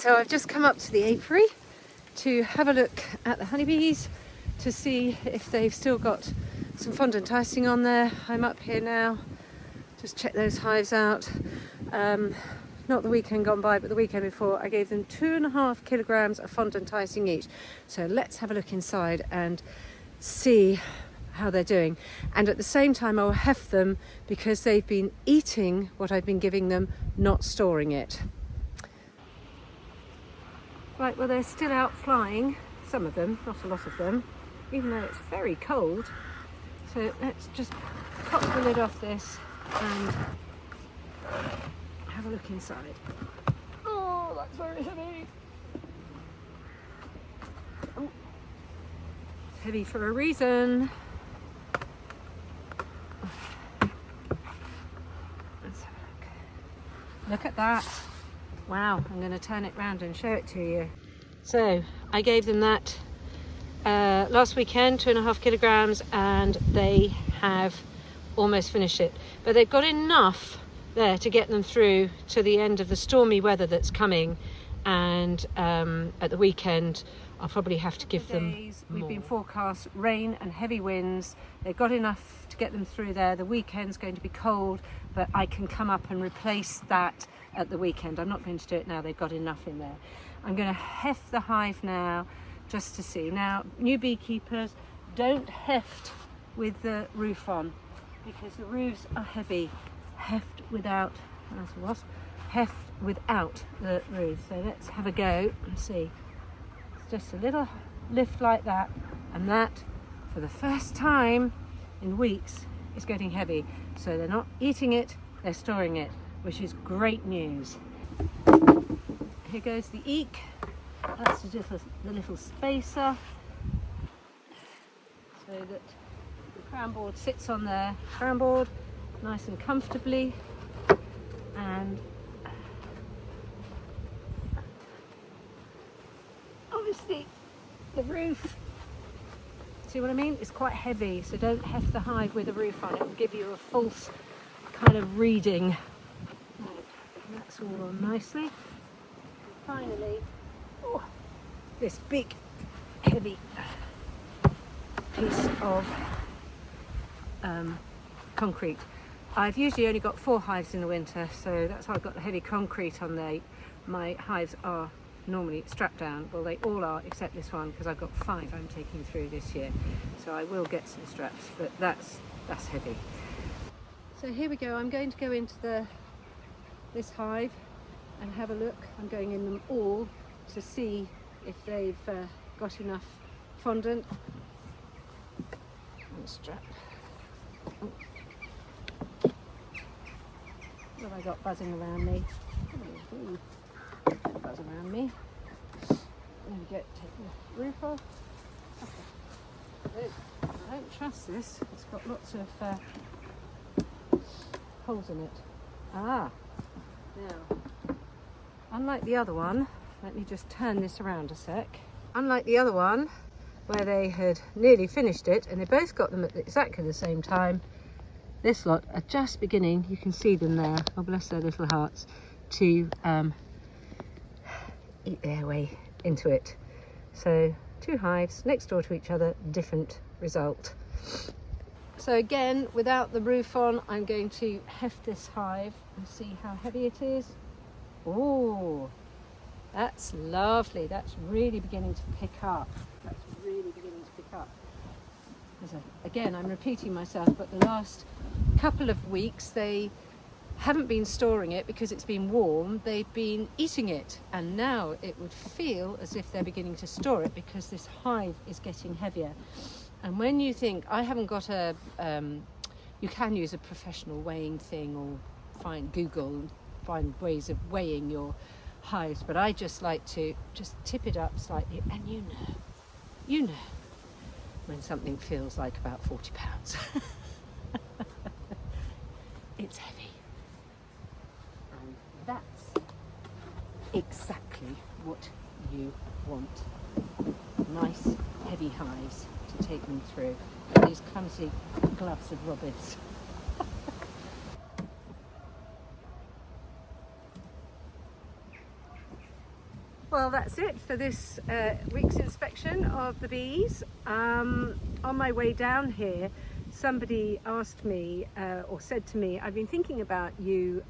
So I've just come up to the apiary to have a look at the honeybees to see if they've still got some fondant icing on there. I'm up here now, just check those hives out. Not the weekend gone by, but the weekend before, I gave them 2.5 kilograms of fondant icing each. So let's have a look inside and see how they're doing. And at the same time, I'll heft them because they've been eating what I've been giving them, not storing it. Right, well, they're still out flying, some of them, not a lot of them, even though it's very cold. So let's just pop the lid off this and have a look inside. Oh, that's very heavy. Oh, it's heavy for a reason. Let's have a look. Look at that. Wow, I'm going to turn it round and show it to you. So I gave them that last weekend, 2.5 kilograms, and they have almost finished it. But they've got enough there to get them through to the end of the stormy weather that's coming, and at the weekend I'll probably have to give them more. We've been forecast rain and heavy winds. They've got enough to get them through there. The weekend's going to be cold, but I can come up and replace that at the weekend. I'm not going to do it now, they've got enough in there. I'm going to heft the hive now just to see. Now, new beekeepers, don't heft with the roof on because the roofs are heavy. Heft without, that's a wasp, heft without the roof. So let's have a go and see. It's just a little lift like that, and that, for the first time in weeks, is getting heavy. So they're not eating it, they're storing it, which is great news. Here goes the eek. That's the little spacer, so that the crown board sits on their crown board nice and comfortably, and obviously the roof, see what I mean? It's quite heavy, so don't heft the hive with a roof on. It will give you a false kind of reading. That's all on nicely. And finally, this big heavy piece of concrete. I've usually only got 4 hives in the winter, so that's why I've got the heavy concrete on there. My hives are normally strapped down. Well, they all are except this one, because I've got 5 I'm taking through this year. So I will get some straps, but that's heavy. So here we go. I'm going to go into this hive and have a look. I'm going in them all to see if they've got enough fondant. And strap. Oh. What have I got buzzing around me? Buzz around me. There we go. Take the roof off. Okay. I don't trust this. It's got lots of holes in it. Ah. Now, unlike the other one, let me just turn this around a sec. Unlike the other one, where they had nearly finished it, and they both got them at exactly the same time, this lot are just beginning, you can see them there, oh bless their little hearts, to eat their way into it. So 2 hives next door to each other, different result. So again, without the roof on, I'm going to heft this hive and see how heavy it is. Oh, that's lovely. That's really beginning to pick up. That's really beginning to pick up. Again, I'm repeating myself, but the last couple of weeks they haven't been storing it because it's been warm. They've been eating it, and now it would feel as if they're beginning to store it because this hive is getting heavier. And when you think, I haven't got a, you can use a professional weighing thing or Google, find ways of weighing your hives, but I just like to just tip it up slightly, and you know when something feels like about 40 pounds. It's heavy. And that's exactly what you want. Nice, heavy hives to take them through. These clumsy gloves of Robin's. Well, that's it for this week's inspection of the bees. On my way down here, somebody asked me or said to me, I've been thinking about you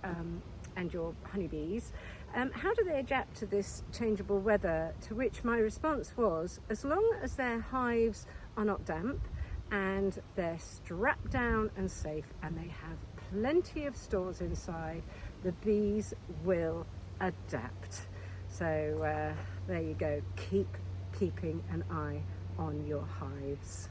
and your honeybees. How do they adapt to this changeable weather? To which my response was, as long as their hives are not damp and they're strapped down and safe and they have plenty of stores inside, the bees will adapt. So there you go, keep keeping an eye on your hives.